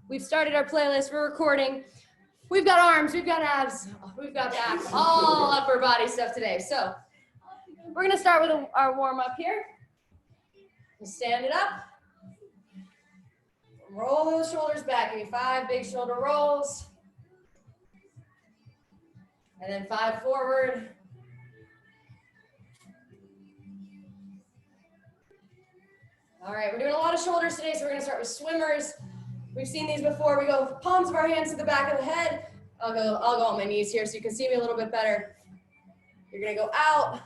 We've started our playlist, we're recording. We've got arms, we've got abs, we've got back, all upper body stuff today. So we're gonna start with our warm up here. Stand it up. Roll those shoulders back. Give me 5 big shoulder rolls. And then 5 forward. All right, we're doing a lot of shoulders today, so we're gonna start with swimmers. We've seen these before. We go palms of our hands to the back of the head. I'll go on my knees here so you can see me a little bit better. You're gonna go out,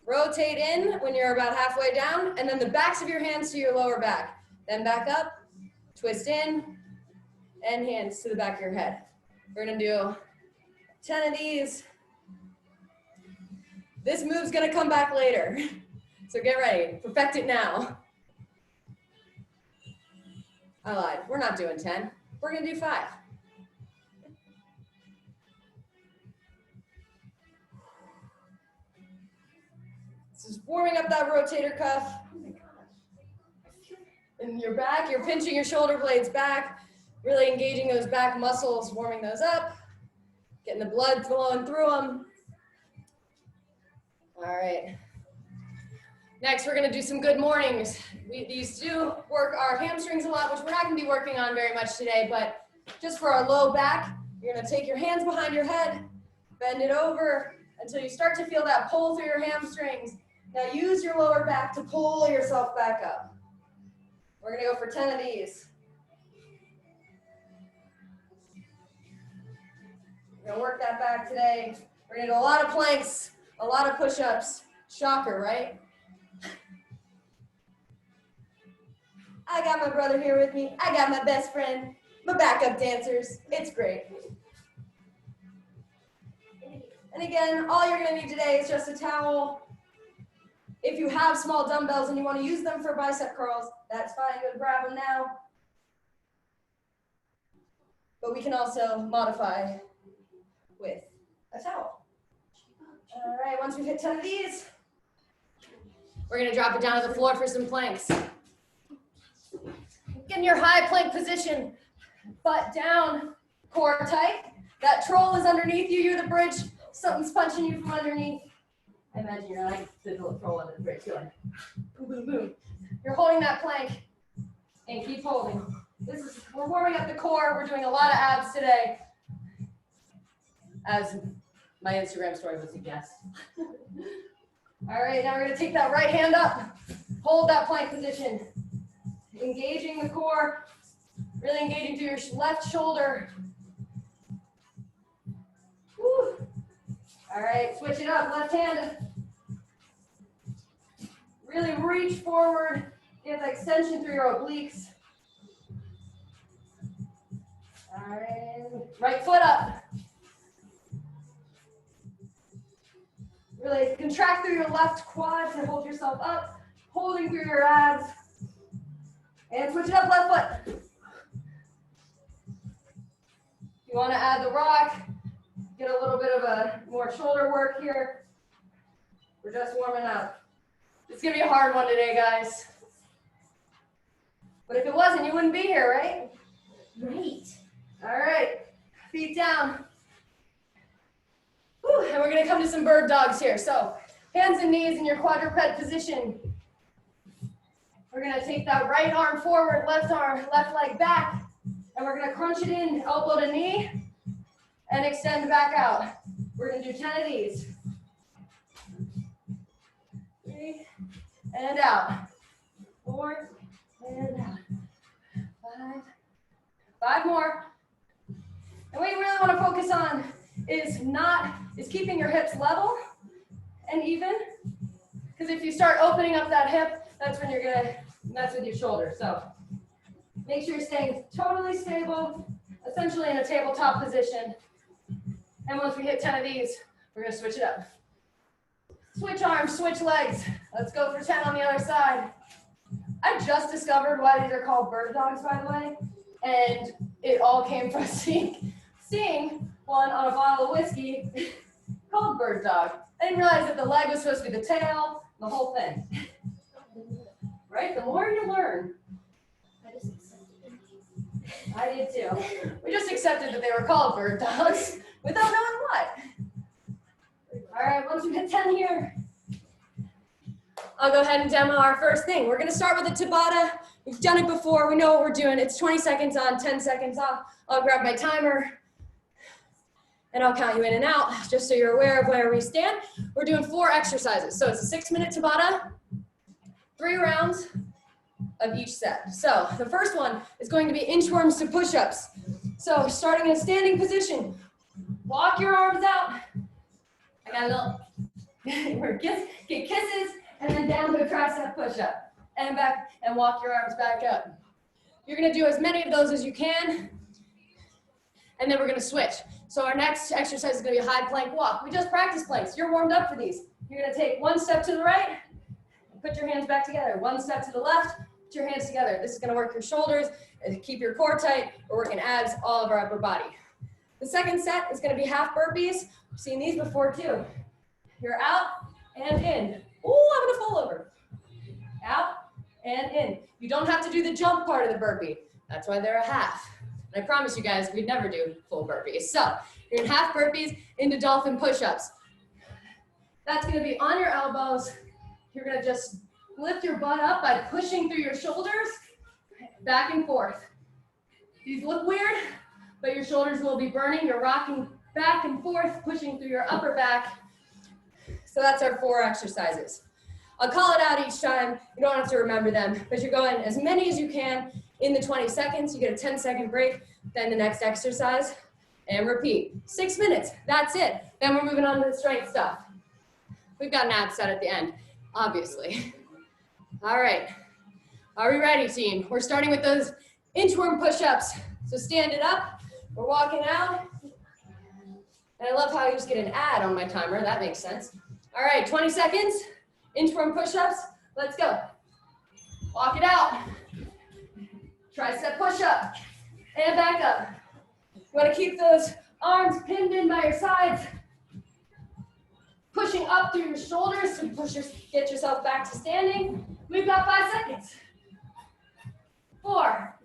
rotate in when you're about halfway down, and then the backs of your hands to your lower back. Then back up, twist in, and hands to the back of your head. We're gonna do 10 of these. This move's gonna come back later. So get ready, perfect it now. I lied, we're not doing 10. We're gonna do 5. This is warming up that rotator cuff. In your back, you're pinching your shoulder blades back, really engaging those back muscles, warming those up, getting the blood flowing through them. All right. Next, we're gonna do some good mornings. These do work our hamstrings a lot, which we're not gonna be working on very much today, but just for our low back, you're gonna take your hands behind your head, bend it over until you start to feel that pull through your hamstrings. Now use your lower back to pull yourself back up. We're gonna go for 10 of these. We're gonna work that back today. We're gonna do a lot of planks, a lot of push-ups. Shocker, right? I got my brother here with me. I got my best friend, my backup dancers. It's great. And again, all you're gonna need today is just a towel. If you have small dumbbells and you wanna use them for bicep curls, that's fine, go grab them now. But we can also modify with a towel. All right, once we've hit 10 of these, we're gonna drop it down to the floor for some planks. Get in your high plank position, butt down, core tight. That troll is underneath you, you're the bridge. Something's punching you from underneath. I imagine you're like the little troll under the bridge going boom, boom, boom. You're holding that plank and keep holding. We're warming up the core. We're doing a lot of abs today, as my Instagram story would suggest. All right, now we're gonna take that right hand up, hold that plank position. Engaging the core, really engaging through your left shoulder. Woo. All right, switch it up, left hand. Really reach forward, get the extension through your obliques. All right, right foot up. Really contract through your left quad to hold yourself up, holding through your abs. And switch it up, left foot. You want to add the rock, get a little bit of a more shoulder work here. We're just warming up. It's going to be a hard one today, guys. But if it wasn't, you wouldn't be here, right? Right. All right, feet down. Whew. And we're going to come to some bird dogs here. So hands and knees in your quadruped position. We're gonna take that right arm forward, left leg back, and we're gonna crunch it in, elbow to knee, and extend back out. We're gonna do 10 of these. 3, and out. 4, and out. 5. 5 more. And what you really wanna focus on is keeping your hips level and even, because if you start opening up that hip, that's when you're gonna mess with your shoulder. So make sure you're staying totally stable, essentially in a tabletop position. And once we hit 10 of these, we're gonna switch it up. Switch arms, switch legs. Let's go for 10 on the other side. I just discovered why these are called bird dogs, by the way. And it all came from seeing one on a bottle of whiskey called bird dog. I didn't realize that the leg was supposed to be the tail, the whole thing. Right? The more you learn. I did too. We just accepted that they were called bird dogs without knowing what. All right, once we hit 10 here, I'll go ahead and demo our first thing. We're gonna start with a Tabata. We've done it before, we know what we're doing. It's 20 seconds on, 10 seconds off. I'll grab my timer and I'll count you in and out, just so you're aware of where we stand. We're doing 4 exercises. So it's a 6-minute Tabata, 3 rounds of each set. So the first one is going to be inchworms to push-ups. So starting in a standing position, walk your arms out. I got a little, get kisses, and then down to a tricep push-up. And back, and walk your arms back up. You're gonna do as many of those as you can, and then we're gonna switch. So our next exercise is gonna be a high plank walk. We just practiced planks, you're warmed up for these. You're gonna take 1 step to the right, and put your hands back together. 1 step to the left, put your hands together. This is gonna work your shoulders, and keep your core tight. We're working abs, all of our upper body. The second set is gonna be half burpees. We've seen these before too. You're out and in. Ooh, I'm gonna fall over. Out and in. You don't have to do the jump part of the burpee. That's why they're a half. And I promise you guys, we'd never do full burpees. So you're in half burpees into dolphin push-ups. That's gonna be on your elbows. You're gonna just lift your butt up by pushing through your shoulders, back and forth. These look weird, but your shoulders will be burning. You're rocking back and forth, pushing through your upper back. So that's our 4 exercises. I'll call it out each time. You don't have to remember them, but you're going as many as you can in the 20 seconds. You get a 10-second break, then the next exercise, and repeat. 6 minutes, that's it. Then we're moving on to the strength stuff. We've got an ab set at the end, obviously. All right, are we ready, team? We're starting with those inchworm push-ups. So stand it up, we're walking out. And I love how I just get an ad on my timer, that makes sense. All right, 20 seconds. Inchworm push-ups, let's go. Walk it out. Tricep push-up, and back up. You wanna keep those arms pinned in by your sides, pushing up through your shoulders to get yourself back to standing. We've got 5 seconds. 4,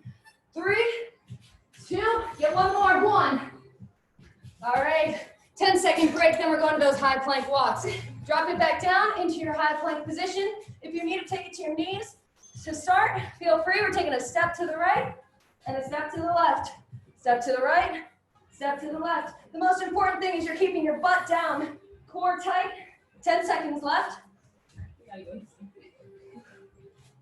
3, 2, get 1 more, 1. All right, 10-second break, then we're going to those high plank walks. Drop it back down into your high plank position. If you need to take it to your knees to start, feel free. We're taking a step to the right and a step to the left. Step to the right, step to the left. The most important thing is you're keeping your butt down, core tight. 10 seconds left.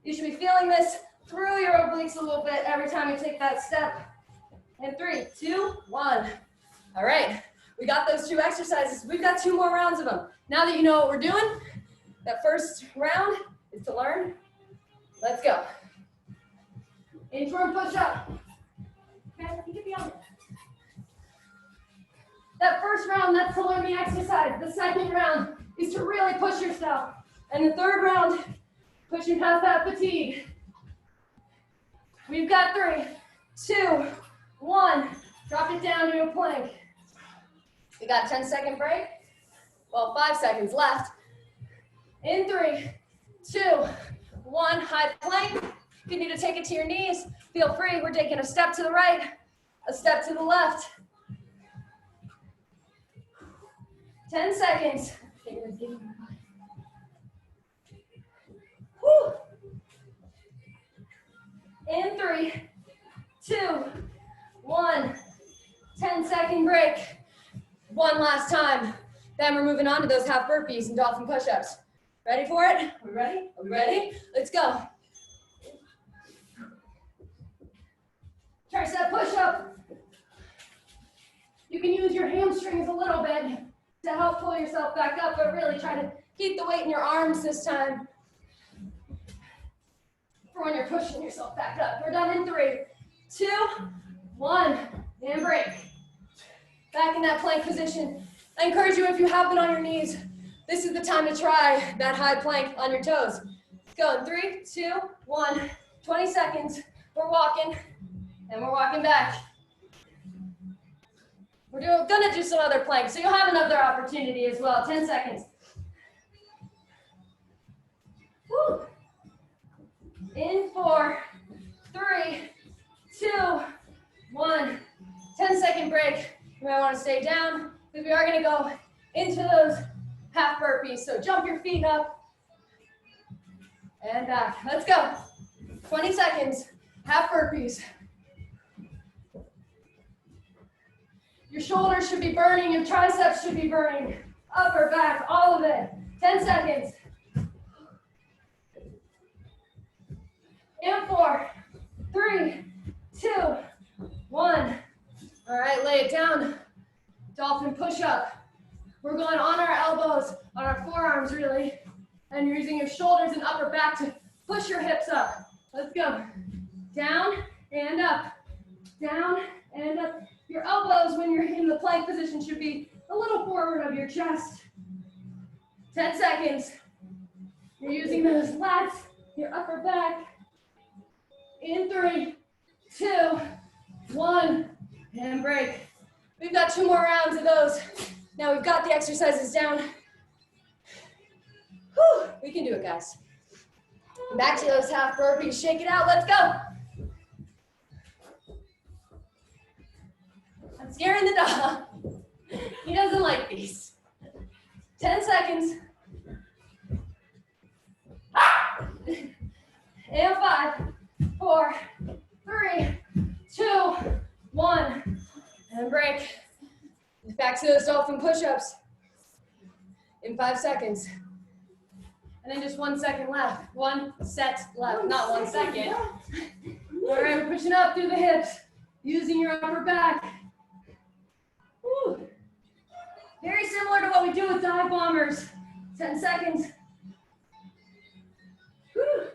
You should be feeling this through your obliques a little bit every time you take that step. And 3, 2, 1. All right, we got those 2 exercises. We've got 2 more rounds of them. Now that you know what we're doing, that first round is to learn. Let's go. Inchworm push-up. Okay, you can be on it. That first round, that's to learn the exercise. The second round is to really push yourself. And the third round, pushing past that fatigue. We've got 3, 2, 1. Drop it down to a plank. We got 10-second break. Well, 5 seconds left. In 3, 2, 1, high plank. If you need to take it to your knees, feel free. We're taking a step to the right, a step to the left. 10 seconds. Woo. In 3, 2, 1. 10-second break. 1 last time. Then we're moving on to those half burpees and dolphin push-ups. Ready for it? We ready? Are we ready? Let's go. Tricep push-up. You can use your hamstrings a little bit to help pull yourself back up, but really try to keep the weight in your arms this time for when you're pushing yourself back up. We're done in 3, 2, 1, and break. Back in that plank position. I encourage you, if you have been on your knees, this is the time to try that high plank on your toes. Let's go in 3, 2, 1, 20 seconds. We're walking, and we're walking back. We're gonna do some other planks, so you'll have another opportunity as well. 10 seconds. Woo. In 4, 3, 2, might want to stay down because we are going to go into those half burpees. So jump your feet up and back. Let's go. 20 seconds, half burpees. Your shoulders should be burning, your triceps should be burning. Upper, back, all of it. 10 seconds. And 4, 3, 2, 1. All right, lay it down. Dolphin push-up. We're going on our elbows, on our forearms really, and you're using your shoulders and upper back to push your hips up. Let's go. Down and up. Down and up. Your elbows, when you're in the plank position, should be a little forward of your chest. 10 seconds. You're using those lats, your upper back. In 3, 2, 1, and break. We've got 2 more rounds of those. Now we've got the exercises down. Whew, we can do it, guys. Back to those half burpees. Shake it out. Let's go. I'm scaring the dog. He doesn't like these. 10 seconds. And 5, 4, 3, 2, 1, and break. Back to those dolphin push-ups in 5 seconds. And then just 1 second left. 1 set left, not 1 second. All right, we're pushing up through the hips, using your upper back. Woo. Very similar to what we do with dive bombers. 10 seconds. Woo.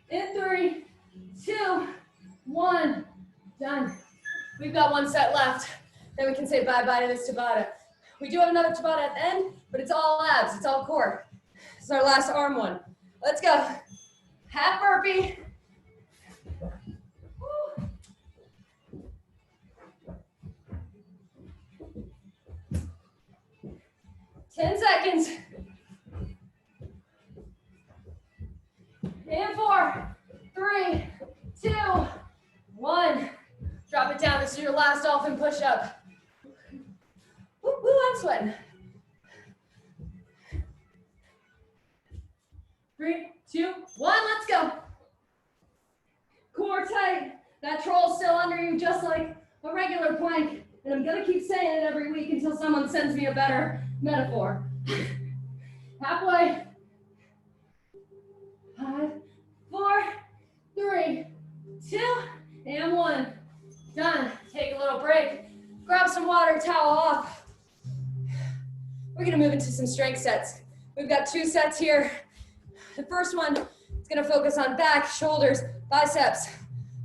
In 3, 2, 1, done. We've got 1 set left. Then we can say bye-bye to this Tabata. We do have another Tabata at the end, but it's all abs, it's all core. This is our last arm one. Let's go. Half burpee. Woo. Ten seconds. And 4, 3, 2, 1. Drop it down. This is your last dolphin push-up. Woo, woo, I'm sweating. 3, 2, 1, let's go. Core tight. That troll's still under you just like a regular plank. And I'm gonna keep saying it every week until someone sends me a better metaphor. Halfway. 5, 4, 3, 2, and 1. Done. Take a little break. Grab some water, towel off. We're gonna move into some strength sets. We've got 2 sets here. The first one is gonna focus on back, shoulders, biceps.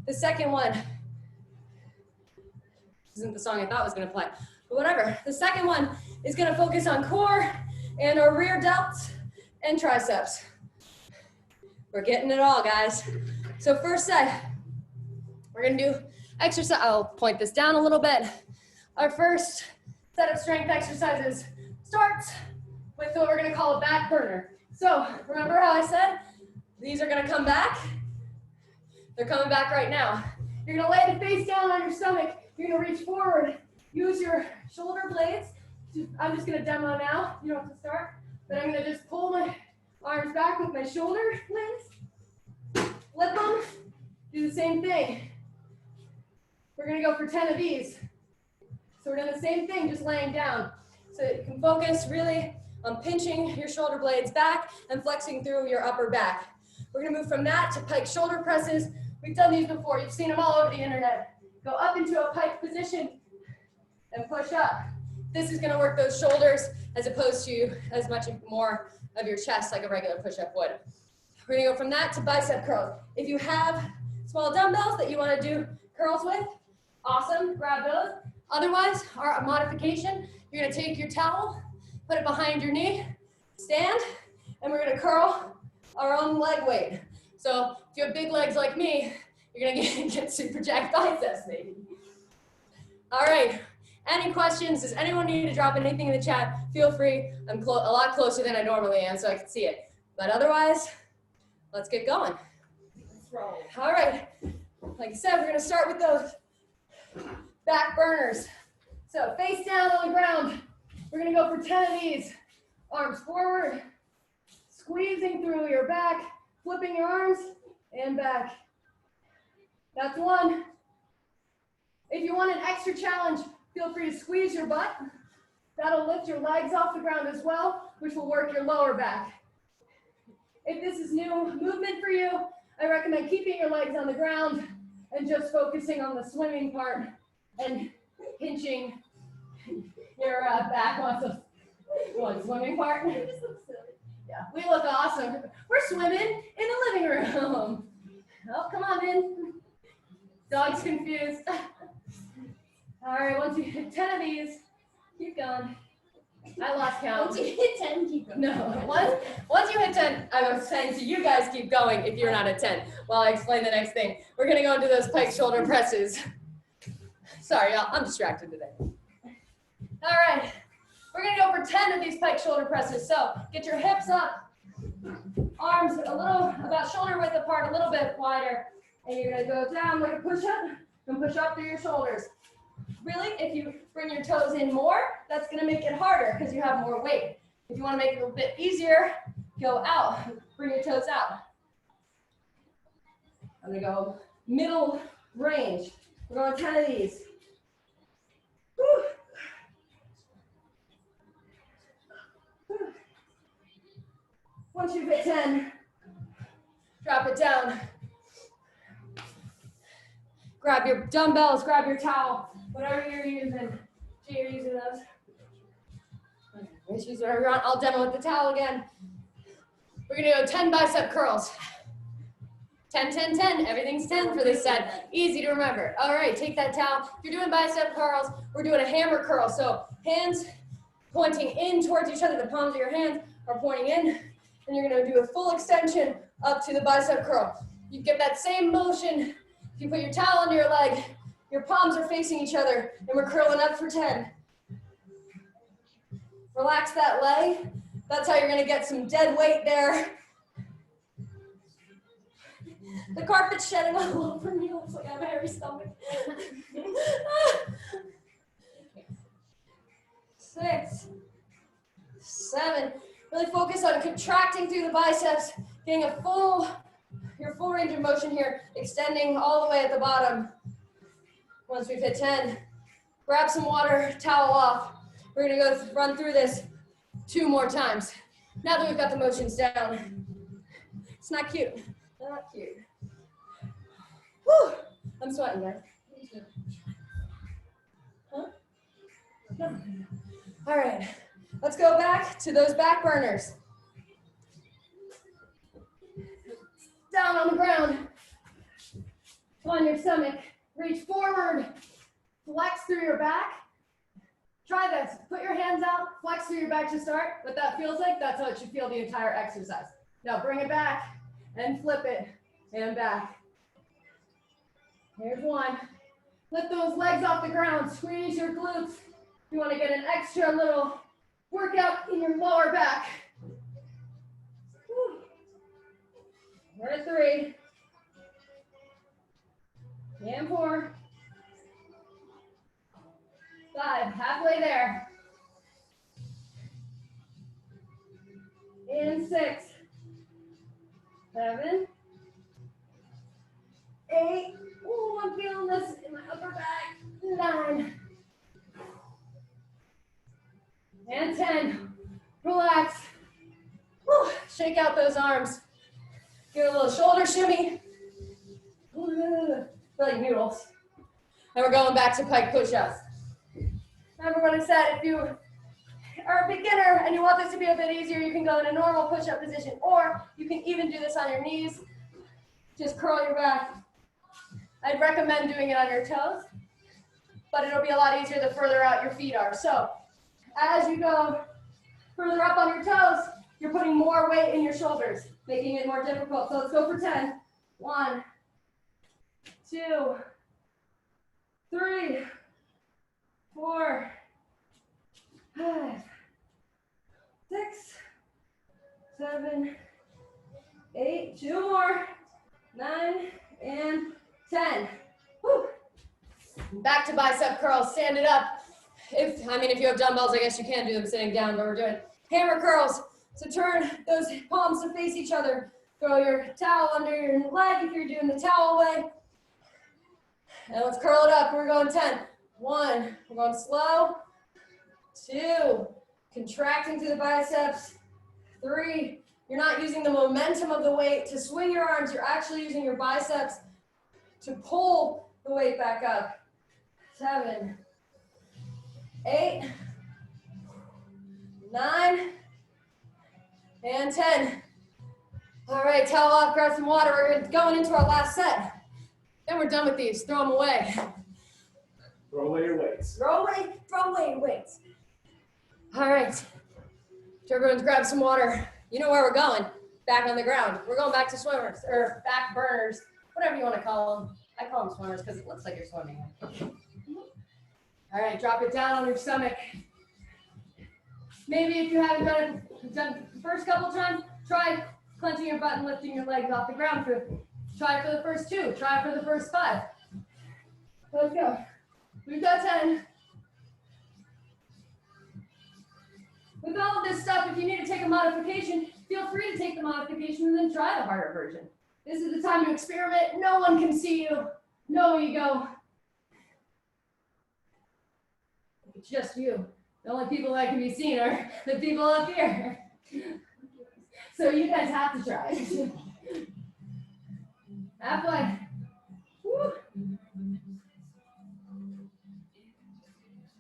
The second one, this isn't the song I thought was gonna play, but whatever. The second one is gonna focus on core and our rear delts and triceps. We're getting it all, guys. So first set, we're gonna do exercise. I'll point this down a little bit. Our first set of strength exercises starts with what we're gonna call a back burner. So remember how I said these are gonna come back? They're coming back right now. You're gonna lay the face down on your stomach. You're gonna reach forward. Use your shoulder blades. I'm just gonna demo now. You don't have to start. But I'm gonna just pull my arms back with my shoulder blades. Flip them. Do the same thing. We're gonna go for 10 of these. So we're doing the same thing, just laying down. So that you can focus really on pinching your shoulder blades back and flexing through your upper back. We're gonna move from that to pike shoulder presses. We've done these before, you've seen them all over the internet. Go up into a pike position and push up. This is gonna work those shoulders as opposed to as much more of your chest like a regular push-up would. We're gonna go from that to bicep curls. If you have small dumbbells that you wanna do curls with, awesome, grab those. Otherwise, our modification, you're gonna take your towel, put it behind your knee, stand, and we're gonna curl our own leg weight. So if you have big legs like me, you're gonna get super jacked biceps maybe. All right, any questions? Does anyone need to drop anything in the chat? Feel free. I'm a lot closer than I normally am so I can see it. But otherwise, let's get going. Let's roll. All right, like I said, we're gonna start with those back burners. So face down on the ground. We're gonna go for 10 of these. Arms forward, squeezing through your back, flipping your arms and back. That's one. If you want an extra challenge, feel free to squeeze your butt. That'll lift your legs off the ground as well, which will work your lower back. If this is new movement for you, I recommend keeping your legs on the ground and just focusing on the swimming part and pinching your back onto the swimming part. Yeah, we look awesome. We're swimming in the living room. Oh, come on in. Dog's confused. All right, once you hit 10 of these, keep going. I lost count. Once you hit 10, keep going. No, once you hit 10, I was saying to you guys keep going if you're not at 10 while I explain the next thing. We're gonna go into those pike shoulder presses. Sorry, y'all, I'm distracted today. All right, we're gonna go for 10 of these pike shoulder presses. So get your hips up, arms a little, about shoulder width apart, a little bit wider. And you're gonna go down like a push-up and push up through your shoulders. Really, if you bring your toes in more, that's gonna make it harder because you have more weight. If you wanna make it a little bit easier, go out, bring your toes out. I'm gonna go middle range. We're going 10 of these. Whew. Whew. Once you've hit 10, drop it down. Grab your dumbbells, grab your towel, whatever you're using. Gee, you're using those? Just use whatever you want. I'll demo with the towel again. We're gonna go 10 bicep curls. 10, 10, 10. Everything's 10 for this set. Easy to remember. All right, take that towel. If you're doing bicep curls, we're doing a hammer curl. So hands pointing in towards each other. The palms of your hands are pointing in. And you're gonna do a full extension up to the bicep curl. You get that same motion. If you put your towel under your leg, your palms are facing each other, and we're curling up for 10. Relax that leg. That's how you're gonna get some dead weight there. The carpet's shedding all over me. Looks like I have a hairy stomach. 6, 7. Really focus on contracting through the biceps, getting your full range of motion here, extending all the way at the bottom. Once we've hit 10, grab some water, towel off. We're gonna go run through this 2 more times. Now that we've got the motions down. It's not cute, not cute. Whew, I'm sweating, guys. Huh? No. All right, let's go back to those back burners. Down on the ground, on your stomach, reach forward, flex through your back. Try this, put your hands out, flex through your back to start. What that feels like, that's how it should feel the entire exercise. Now bring it back and flip it and back. Here's one. Lift those legs off the ground, squeeze your glutes. You wanna get an extra little workout in your lower back. Whew. We're at 3. And 4. 5, halfway there. And 6, 7, 8. Oh, I'm feeling this in my upper back. 9. And 10. Relax. Whew. Shake out those arms. Give it a little shoulder shimmy. Like noodles. And we're going back to pike push-ups. Remember what I said, if you are a beginner and you want this to be a bit easier, you can go in a normal push-up position, or you can even do this on your knees. Just curl your back. I'd recommend doing it on your toes, but it'll be a lot easier the further out your feet are. So as you go further up on your toes, you're putting more weight in your shoulders, making it more difficult. So let's go for 10. 1, 2, 3, 4, 5, 6, 7, 8, 2 more, 9, and 10. Whew. Back to bicep curls, stand it up. If you have dumbbells, I guess you can do them sitting down, but we're doing hammer curls. So turn those palms to face each other. Throw your towel under your leg if you're doing the towel way. And let's curl it up. We're going 10. 1, we're going slow. 2, contracting through the biceps. 3, you're not using the momentum of the weight to swing your arms. You're actually using your biceps to pull the weight back up. 7, 8, 9, and 10. All right, towel off, grab some water. We're going into our last set. Then we're done with these. Throw them away. Throw away your weights. Throw away your weights. All right. So everyone's grab some water. You know where we're going. Back on the ground. We're going back to swimmers, or back burners, whatever you want to call them. I call them swimmers because it looks like you're swimming. All right, drop it down on your stomach. Maybe if you haven't done the first couple times, try clenching your butt and lifting your legs off the ground. Try for the first 2. Try for the first 5. Let's go. We've got 10. With all of this stuff, if you need to take a modification, feel free to take the modification and then try the harder version. This is the time to experiment. No one can see you. Nowhere you go. It's just you. The only people that can be seen are the people up here. So you guys have to try. Halfway. Woo.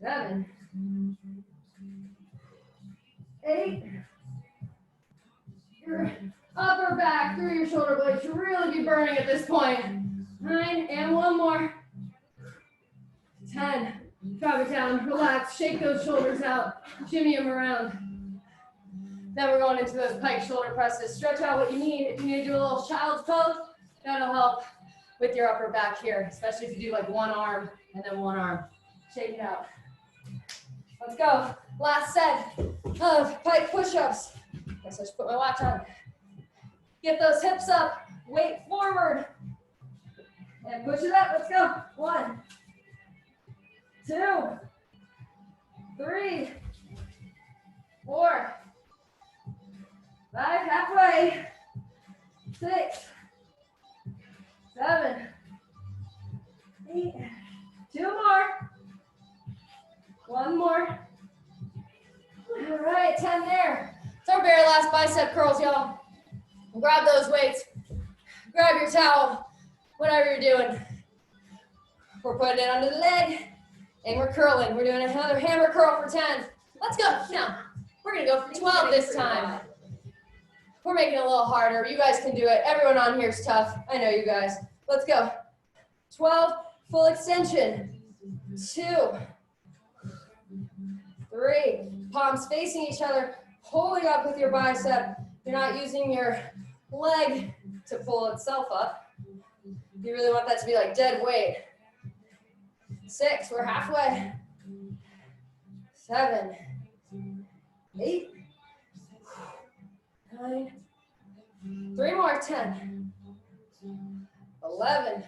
7, 8. Your upper back through your shoulder blades should really be burning at this point. 9, and 1 more. 10. Drop it down, relax, shake those shoulders out, shimmy them around. Then we're going into those pike shoulder presses. Stretch out what you need. If you need to do a little child's pose, that'll help with your upper back here, especially if you do like one arm and then one arm. Shake it out. Let's go. Last set of pike push-ups. Guess I should put my watch on. Get those hips up, weight forward, and push it up. Let's go. 1, 2, 3, 4, 5, halfway. 6, 7, 8, 2 more. 1 more. All right, 10 there. It's our very last bicep curls, y'all. Grab those weights. Grab your towel, whatever you're doing. We're putting it under the leg, and we're curling. We're doing another hammer curl for 10. Let's go. Now, we're going to go for 12 this time. We're making it a little harder. You guys can do it. Everyone on here is tough. I know you guys. Let's go. 12, full extension. 2, 3, palms facing each other, pulling up with your bicep. You're not using your leg to pull itself up. You really want that to be like dead weight. 6, we're halfway. 7, 8, 9, 3 more, 10, 11,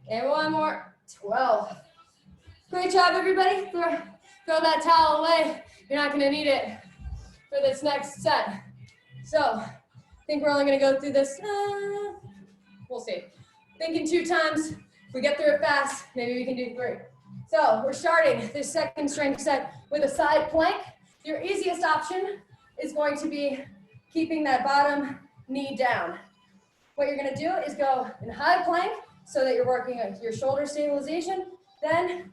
and 1 more, 12. Great job, everybody. Throw that towel away. You're not gonna need it for this next set. So, I think we're only gonna go through this, we'll see. Thinking 2 times, if we get through it fast, maybe we can do 3. So, we're starting this second strength set with a side plank. Your easiest option is going to be keeping that bottom knee down. What you're gonna do is go in high plank so that you're working on your shoulder stabilization. Then,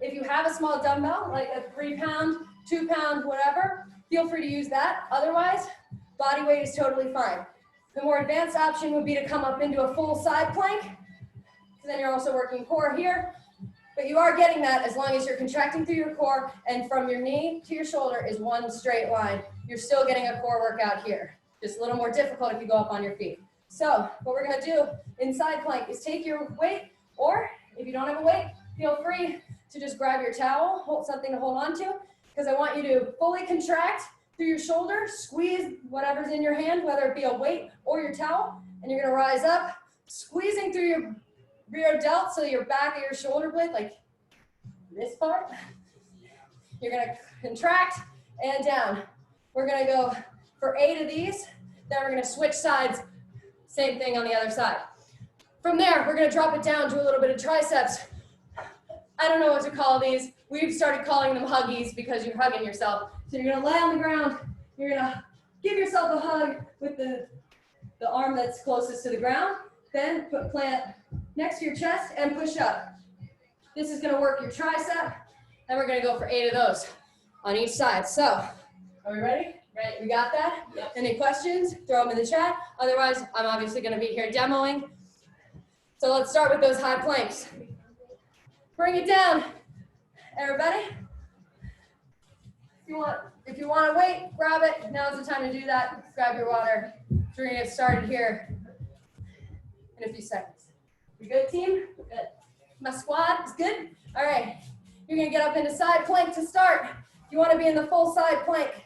if you have a small dumbbell, like a 3-pound, 2-pound, whatever, feel free to use that. Otherwise, body weight is totally fine. The more advanced option would be to come up into a full side plank. Then you're also working core here. But you are getting that as long as you're contracting through your core and from your knee to your shoulder is one straight line. You're still getting a core workout here. Just a little more difficult if you go up on your feet. So what we're gonna do in side plank is take your weight, or if you don't have a weight, feel free to just grab your towel, hold something to hold on to, because I want you to fully contract through your shoulder, squeeze whatever's in your hand, whether it be a weight or your towel, and you're gonna rise up, squeezing through your rear delt, so your back of your shoulder blade, like this part. You're gonna contract and down. We're gonna go for 8 of these, then we're gonna switch sides, same thing on the other side. From there, we're gonna drop it down to a little bit of triceps. I don't know what to call these. We've started calling them huggies because you're hugging yourself. So you're gonna lie on the ground, you're gonna give yourself a hug with the arm that's closest to the ground, then plant next to your chest and push up. This is gonna work your tricep, and we're gonna go for 8 of those on each side. So, are we ready? Ready. We got that? Yep. Any questions? Throw them in the chat. Otherwise, I'm obviously gonna be here demoing. So let's start with those high planks. Bring it down, everybody. If you want to wait, grab it. Now's the time to do that. Grab your water. We're gonna get started here in a few seconds. We good, team? Good. My squad is good? All right. You're gonna get up into side plank to start. If you want to be in the full side plank,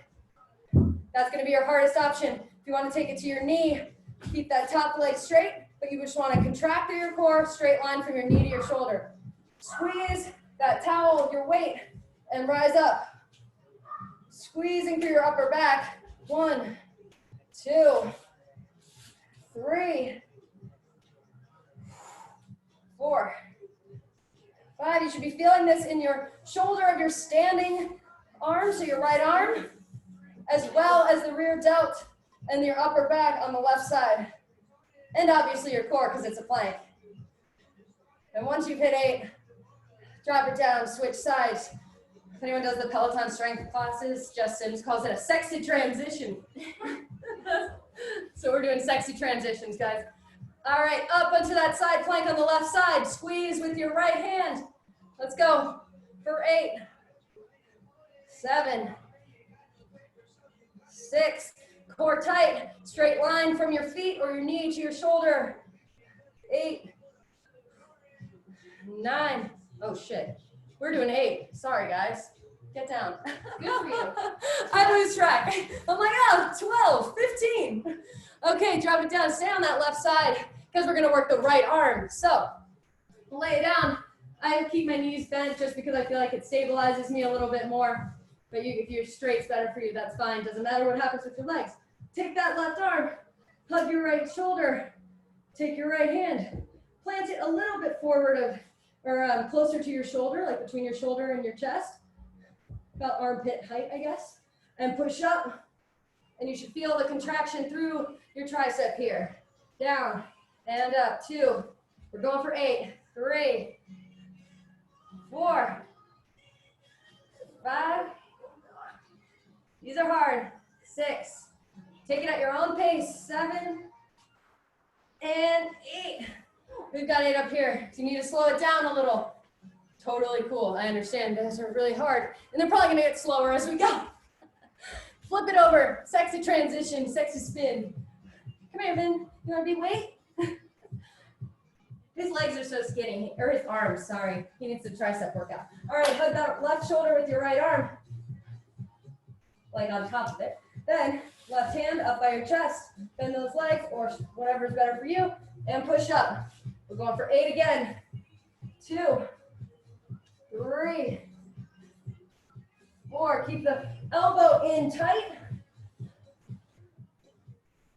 that's gonna be your hardest option. If you want to take it to your knee, keep that top leg straight, but you just want to contract through your core, straight line from your knee to your shoulder. Squeeze that towel, your weight, and rise up. Squeezing through your upper back. 1, 2, 3, 4, 5. You should be feeling this in your shoulder of your standing arm, so your right arm, as well as the rear delt and your upper back on the left side. And obviously your core, because it's a plank. And once you've hit 8, drop it down, switch sides. If anyone does the Peloton strength classes, Justin calls it a sexy transition. So we're doing sexy transitions, guys. All right, up onto that side plank on the left side. Squeeze with your right hand. Let's go for 8, 7, 6. Core tight, straight line from your feet or your knee to your shoulder. 8, 9. Oh shit, we're doing 8. Sorry guys, get down. Good for you. I lose track. I'm like, oh, 12, 15. Okay, drop it down, stay on that left side because we're gonna work the right arm. So, lay down. I keep my knees bent just because I feel like it stabilizes me a little bit more. But if you're straight's better for you, that's fine. Doesn't matter what happens with your legs. Take that left arm, hug your right shoulder, take your right hand, plant it a little bit forward or closer to your shoulder, like between your shoulder and your chest, about armpit height, I guess, and push up. And you should feel the contraction through your tricep here. Down and up, 2. We're going for 8, 3, 4, 5. These are hard. 6. Take it at your own pace. 7 and 8. We've got 8 up here. So you need to slow it down a little. Totally cool. I understand those are really hard. And they're probably gonna get slower as we go. Flip it over. Sexy transition, sexy spin. Come here, Vin. You wanna be weight? His legs are so skinny, or his arms, sorry. He needs a tricep workout. All right, hug that left shoulder with your right arm. Like on top of it. Then left hand up by your chest, bend those legs or whatever's better for you, and push up. We're going for 8 again. 2, 3, 4. Keep the elbow in tight.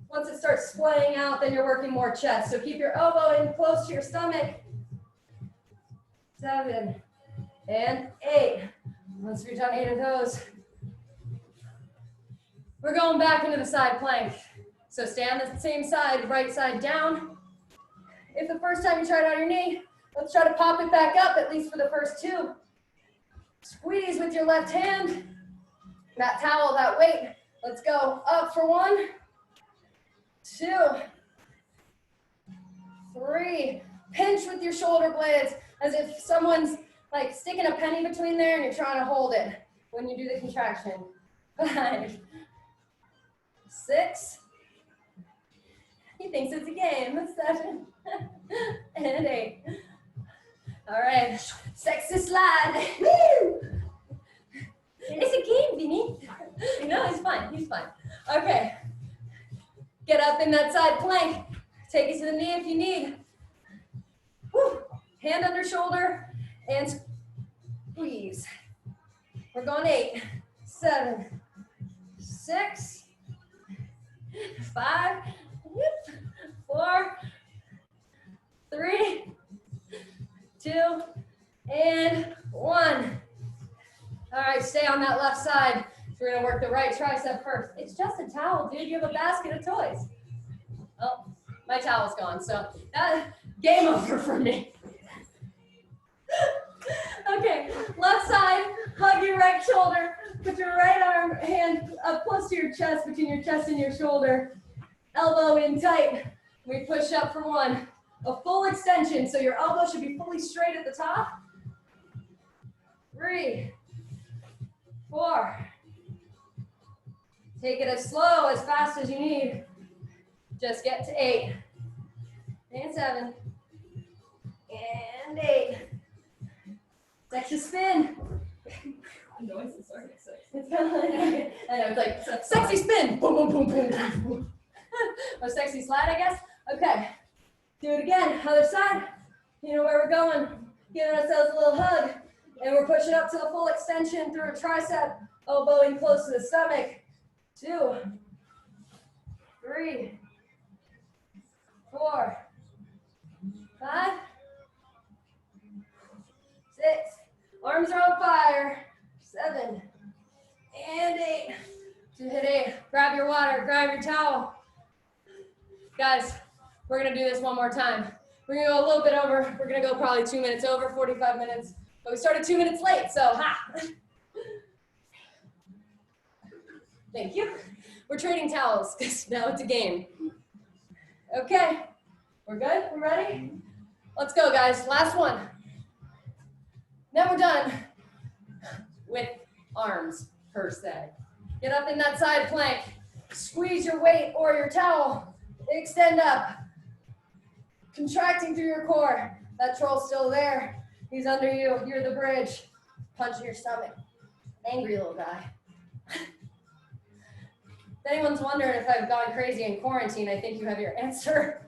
Once it starts splaying out, then you're working more chest. So keep your elbow in close to your stomach. 7 and 8. Once we've done 8 of those, we're going back into the side plank. So stay on the same side, right side down. If the first time you try it on your knee, let's try to pop it back up, at least for the first 2. Squeeze with your left hand. That towel, that weight. Let's go up for 1, 2, 3. Pinch with your shoulder blades as if someone's like sticking a penny between there and you're trying to hold it when you do the contraction. 5, 6. He thinks it's a game. 7 and 8. All right, sexy slide. Woo! It's a game, Vinny. No, he's fine. He's fine. Okay. Get up in that side plank. Take it to the knee if you need. Woo. Hand under shoulder and squeeze. We're going 8, 7, 6, 5, 4, 3, 2, and 1. All right, stay on that left side. We're gonna work the right tricep first. It's just a towel, dude. You have a basket of toys. Oh, my towel's gone, so that game over for me. Okay, left side, hug your right shoulder. Put your right hand up close to your chest, between your chest and your shoulder. Elbow in tight. We push up for 1. A full extension, so your elbow should be fully straight at the top. 3, 4. Take it as slow, as fast as you need. Just get to 8. And 7. And 8. Sexy spin. Noise is starting to say. It's kind of like, I know, it's like sexy spin. Boom, boom, boom, boom, boom. Or sexy slide, I guess. Okay. Do it again. Other side. You know where we're going. Giving ourselves a little hug. And we're pushing up to the full extension through a tricep. Elbow in close to the stomach. 2, 3, 4, 5, 6. Arms are on fire. 7 and 8. To hit 8. Grab your water. Grab your towel. Guys, we're gonna do this one more time. We're gonna go a little bit over. We're gonna go probably 2 minutes over, 45 minutes. But we started 2 minutes late, so ha! Thank you. We're trading towels, because now it's a game. Okay, we're good? We're ready? Let's go, guys. Last one. Then we're done with arms, per se. Get up in that side plank. Squeeze your weight or your towel. Extend up. Contracting through your core. That troll's still there. He's under you. You're the bridge. Punch in your stomach. Angry little guy. If anyone's wondering if I've gone crazy in quarantine, I think you have your answer.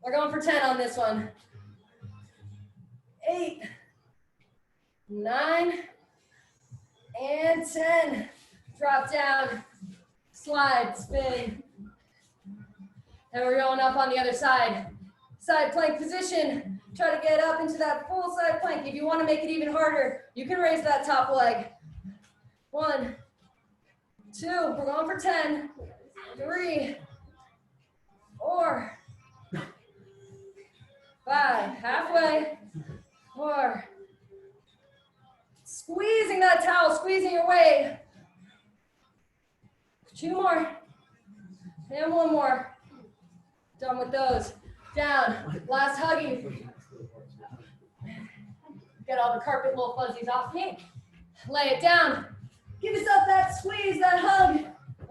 We're going for 10 on this one. 8, 9, and 10. Drop down, slide, spin. And we're going up on the other side. Side plank position. Try to get up into that full side plank. If you want to make it even harder, you can raise that top leg. 1, 2, we're going for 10. 3, 4, 5, halfway. 4. Squeezing that towel, squeezing your weight. 2 more. And 1 more. Done with those. Down. Last huggy. Get all the carpet little fuzzies off me. Lay it down. Give yourself that squeeze, that hug.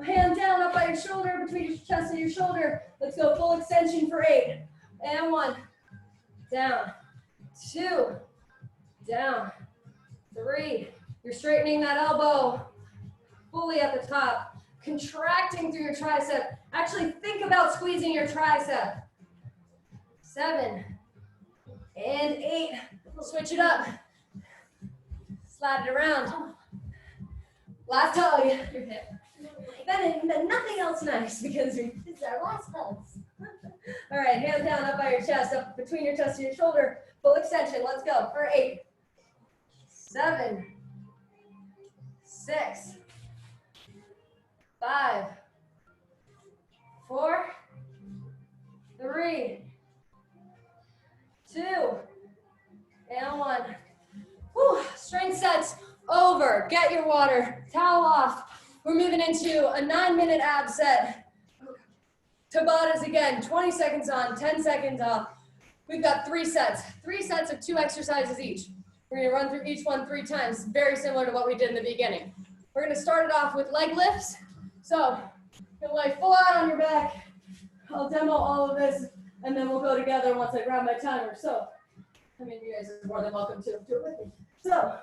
Hand down up by your shoulder, between your chest and your shoulder. Let's go full extension for 8. And 1. Down. 2. Down. 3. You're straightening that elbow fully at the top. Contracting through your tricep. Actually think about squeezing your tricep. 7 and 8. Switch it up. Slide it around. Last hug. Your hip. Then nothing else nice because it's our last hugs. All right, hands down up by your chest, up between your chest and your shoulder. Full extension. Let's go for 8, 7, 6, 5, 4, 3, 2, and 1. Whew, strength sets over. Get your water, towel off. We're moving into a 9-minute ab set. Tabatas again, 20 seconds on, 10 seconds off. We've got 3 sets. 3 sets of 2 exercises each. We're gonna run through each one 3 times, very similar to what we did in the beginning. We're gonna start it off with leg lifts. So, you're gonna lay flat on your back. I'll demo all of this, and then we'll go together once I grab my timer. So, I mean, you guys are more than welcome to do it with me. So,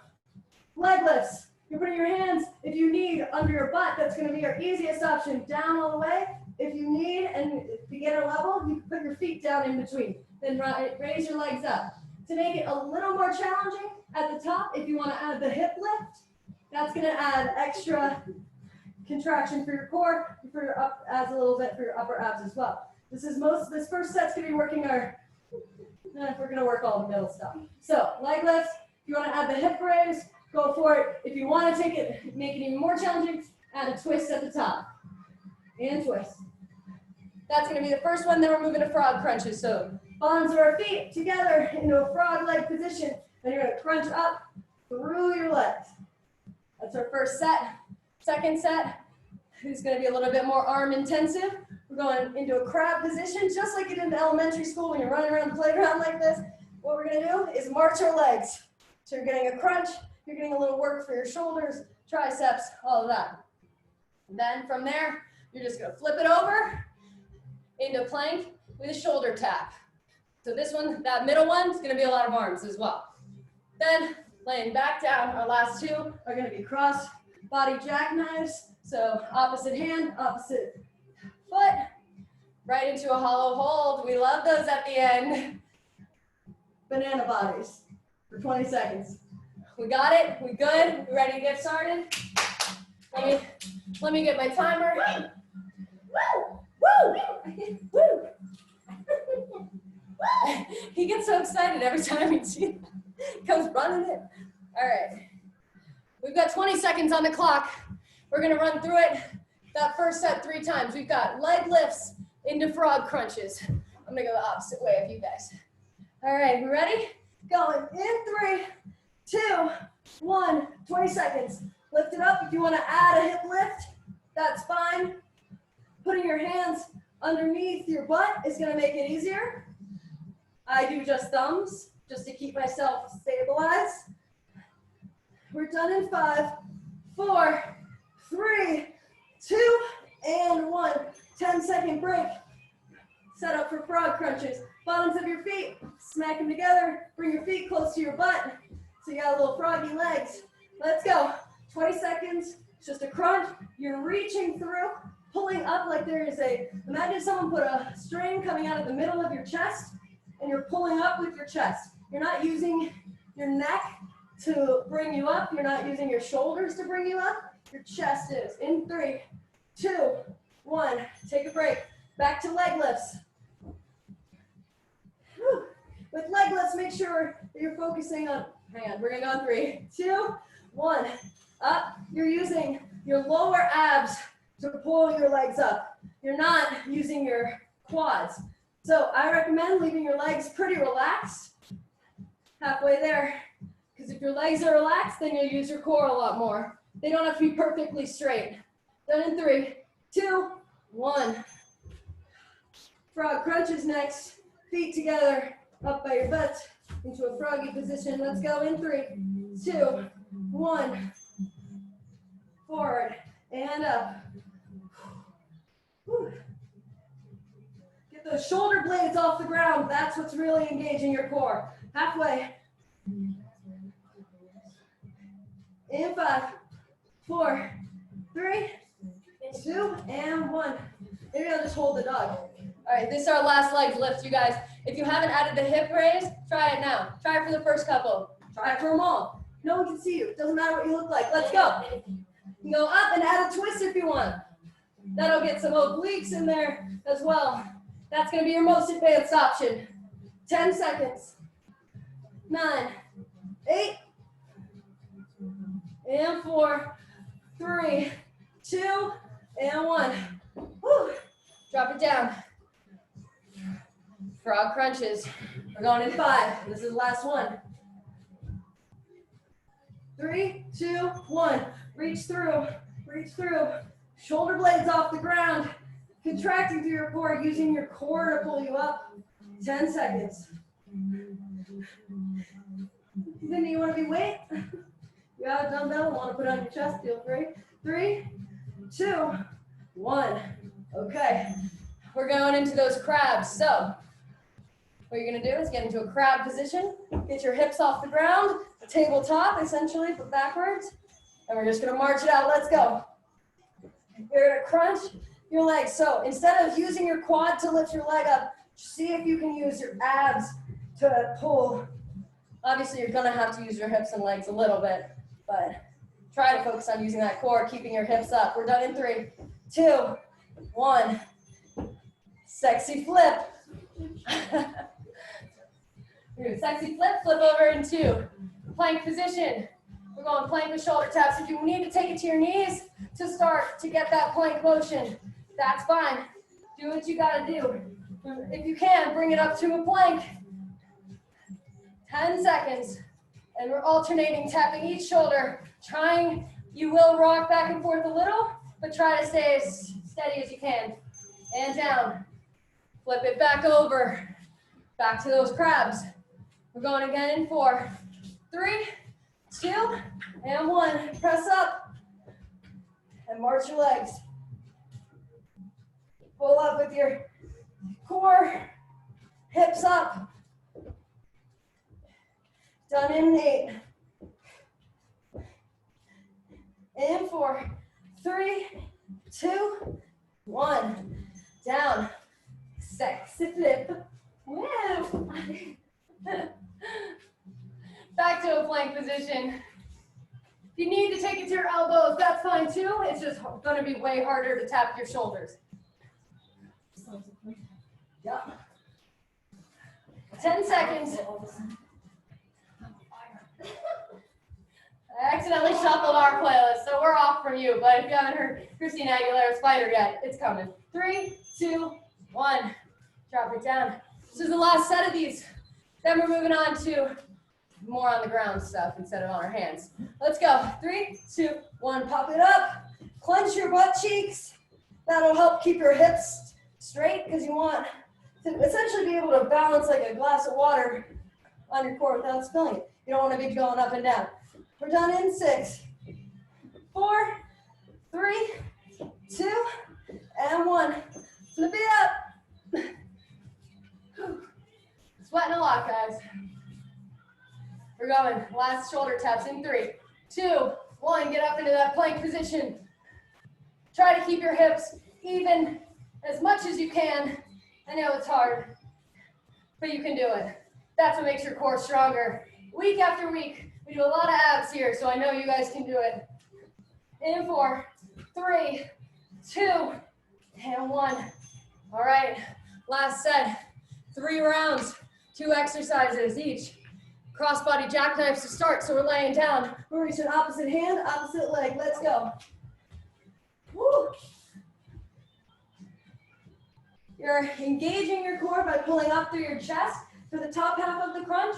leg lifts. You're putting your hands, if you need, under your butt. That's gonna be your easiest option, down all the way. If you need, and beginner level, you can put your feet down in between. Then raise your legs up. To make it a little more challenging at the top, if you want to add the hip lift, that's going to add extra contraction for your core, for your up, adds a little bit for your upper abs as well. This first set's going to be working we're going to work all the middle stuff. So leg lifts, if you want to add the hip raise, go for it. If you want to make it even more challenging, add a twist at the top. And twist. That's going to be the first one, then we're moving to frog crunches. So bottoms of our feet together into a frog leg position. Then you're going to crunch up through your legs. That's our first set. Second set is going to be a little bit more arm intensive. We're going into a crab position, just like you did in elementary school when you're running around the playground like this. What we're going to do is march our legs. So you're getting a crunch, you're getting a little work for your shoulders, triceps, all of that. And then from there, you're just going to flip it over into plank with a shoulder tap. So this one, that middle one, is going to be a lot of arms as well. Then laying back down, our last two are going to be cross body jackknives. So opposite hand, opposite foot, right into a hollow hold. We love those at the end. Banana bodies for 20 seconds. We got it, we good, we ready to get started? Let me get my timer. Woo! Woo! Woo! He gets so excited every time he comes running in. All right. We've got 20 seconds on the clock. We're gonna run through it. That first set 3 times. We've got leg lifts into frog crunches. I'm gonna go the opposite way of you guys. All right, we ready? Going in 3, 2, 1, 20 seconds. Lift it up. If you wanna add a hip lift, that's fine. Putting your hands underneath your butt is gonna make it easier. I do just thumbs, just to keep myself stabilized. We're done in 5, 4, 3, 2, and 1. 10-second break. Set up for frog crunches. Bottoms of your feet, smack them together. Bring your feet close to your butt. So you got little froggy legs. Let's go. 20 seconds, it's just a crunch. You're reaching through, pulling up like there is imagine someone put a string coming out of the middle of your chest, and you're pulling up with your chest. You're not using your neck to bring you up. You're not using your shoulders to bring you up. Your chest is. In 3, 2, 1. Take a break. Back to leg lifts. Whew. With leg lifts, make sure that you're focusing on, hang on, we're gonna go on 3, 2, 1. Up. You're using your lower abs to pull your legs up. You're not using your quads. So I recommend leaving your legs pretty relaxed. Halfway there. Because if your legs are relaxed, then you'll use your core a lot more. They don't have to be perfectly straight. Done in 3, 2, 1. Frog crunches next. Feet together, up by your butt, into a froggy position. Let's go in 3, 2, 1. Forward and up. Whew. Get those shoulder blades off the ground. That's what's really engaging your core. Halfway. In 5, 4, 3, 2, and 1. Maybe I'll just hold the dog. All right, this is our last leg lift, you guys. If you haven't added the hip raise, try it now. Try it for the first couple. Try it for them all. No one can see you. It doesn't matter what you look like. Let's go. You can go up and add a twist if you want. That'll get some obliques in there as well. That's going to be your most advanced option. 10 seconds. 9, 8, and 4, 3, 2, and 1. Whew. Drop it down. Frog crunches. We're going in 5. This is the last one. 3, 2, 1. Reach through. Reach through. Shoulder blades off the ground. Contracting through your core, using your core to pull you up. 10 seconds. Then you want to be weight? You have a dumbbell, want to put it on your chest, feel free. 3, 2, 1. Okay. We're going into those crabs. So what you're going to do is get into a crab position. Get your hips off the ground. A tabletop, essentially, but backwards. And we're just going to march it out. Let's go. You're going to crunch your legs. So instead of using your quad to lift your leg up, see if you can use your abs to pull Obviously, you're gonna have to use your hips and legs a little bit, but try to focus on using that core, keeping your hips up. We're done in 3, 2, 1. Sexy flip. Sexy flip, flip over into plank position. We're going plank with shoulder taps. If you need to take it to your knees to start to get that plank motion, that's fine. Do what you gotta do. If you can, bring it up to a plank. 10 seconds. And we're alternating, tapping each shoulder. Trying, you will rock back and forth a little, but try to stay as steady as you can. And down. Flip it back over. Back to those crabs. We're going again in 4, 3, 2, and 1. Press up. And march your legs. Pull up with your core, hips up. Done in 8. In 4, 3, 2, 1. Down. Sexy flip. Woo! Back to a plank position. If you need to take it to your elbows, that's fine too. It's just going to be way harder to tap your shoulders. Yep. 10 seconds. I accidentally shuffled our playlist, so we're off from you. But if you haven't heard Christina Aguilera's Fighter yet, it's coming. 3, 2, 1. Drop it down. This is the last set of these. Then we're moving on to more on the ground stuff instead of on our hands. Let's go. 3, 2, 1. Pop it up. Clench your butt cheeks. That'll help keep your hips straight because you want to essentially be able to balance like a glass of water on your core without spilling it. You don't want to be going up and down. We're done in 6, 4, 3, 2, and 1. Flip it up. Sweating a lot, guys. We're going. Last shoulder taps in 3, 2, 1. Get up into that plank position. Try to keep your hips even as much as you can. I know it's hard, but you can do it. That's what makes your core stronger. Week after week, we do a lot of abs here, so I know you guys can do it. In 4, 3, 2, and 1. All right, last set. 3 rounds, 2 exercises each. Crossbody jackknives to start, so we're laying down. We're reaching opposite hand, opposite leg. Let's go. Woo. You're engaging your core by pulling up through your chest for the top half of the crunch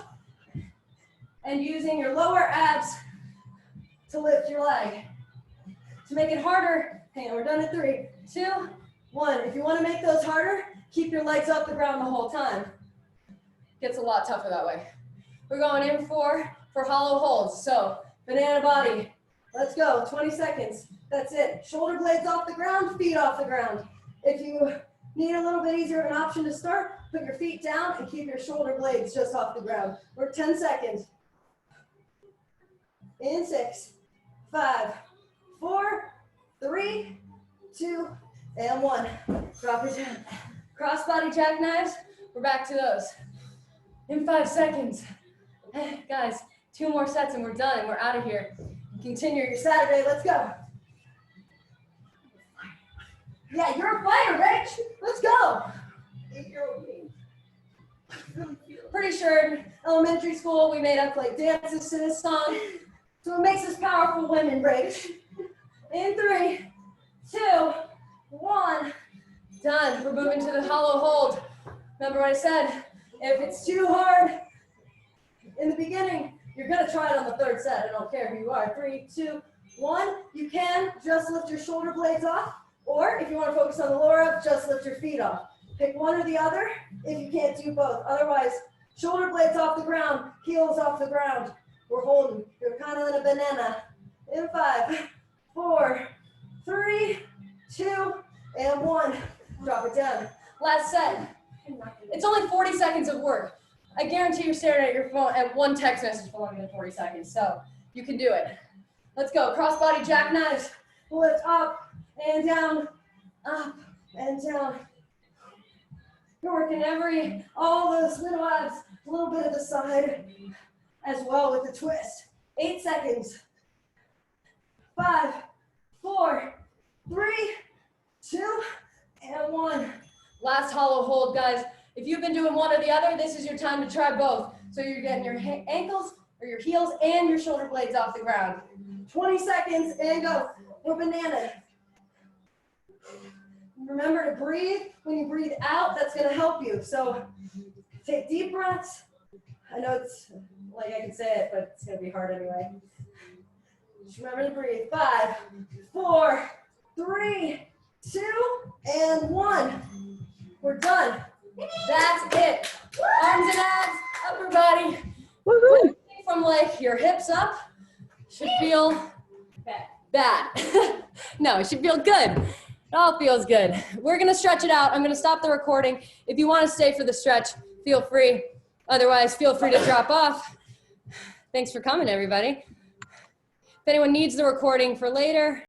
and using your lower abs to lift your leg. To make it harder, hang on, we're done at 3, 2, 1. If you want to make those harder, keep your legs off the ground the whole time. Gets a lot tougher that way. We're going in for hollow holds. So banana body. Let's go. 20 seconds. That's it. Shoulder blades off the ground, feet off the ground. If you need a little bit easier of an option to start, put your feet down and keep your shoulder blades just off the ground. We're 10 seconds. In 6, 5, 4, 3, 2, and 1. Drop it down. Crossbody jackknives. We're back to those. In 5 seconds. Guys, 2 more sets and we're done and we're out of here. Continue your Saturday. Let's go. Yeah, you're a fighter, Rich. Let's go. 8-year-old me. Pretty sure in elementary school we made up like dances to this song. So it makes us powerful women, Rich. In 3, 2, 1. Done. We're moving to the hollow hold. Remember what I said? If it's too hard in the beginning, you're going to try it on the 3rd set. I don't care who you are. 3, 2, 1. You can just lift your shoulder blades off. Or if you want to focus on the lower abs, just lift your feet off. Pick one or the other if you can't do both. Otherwise, shoulder blades off the ground, heels off the ground. We're holding. You're kind of in a banana. In 5, 4, 3, 2, and 1. Drop it down. Last set. It's only 40 seconds of work. I guarantee you're staring at your phone at one text message for longer than 40 seconds, so you can do it. Let's go. Crossbody jackknives. Lift up and down, up and down. You're working all those little abs, a little bit of the side. as well with the twist. 8 seconds. 5, 4, 3, 2, and 1. Last hollow hold, guys. If you've been doing one or the other, this is your time to try both. So you're getting your ankles or your heels and your shoulder blades off the ground. 20 seconds and go. Or banana. Remember to breathe. When you breathe out, that's going to help you. So take deep breaths. I know it's like I can say it, but it's going to be hard anyway. Just remember to breathe. 5, 4, 3, 2, and 1. We're done. That's it. Arms and abs, upper body. Woo-hoo. From like your hips up should feel bad. No, it should feel good. It all feels good. We're gonna stretch it out. I'm gonna stop the recording. If you wanna stay for the stretch, feel free. Otherwise, feel free to drop off. Thanks for coming, everybody. If anyone needs the recording for later,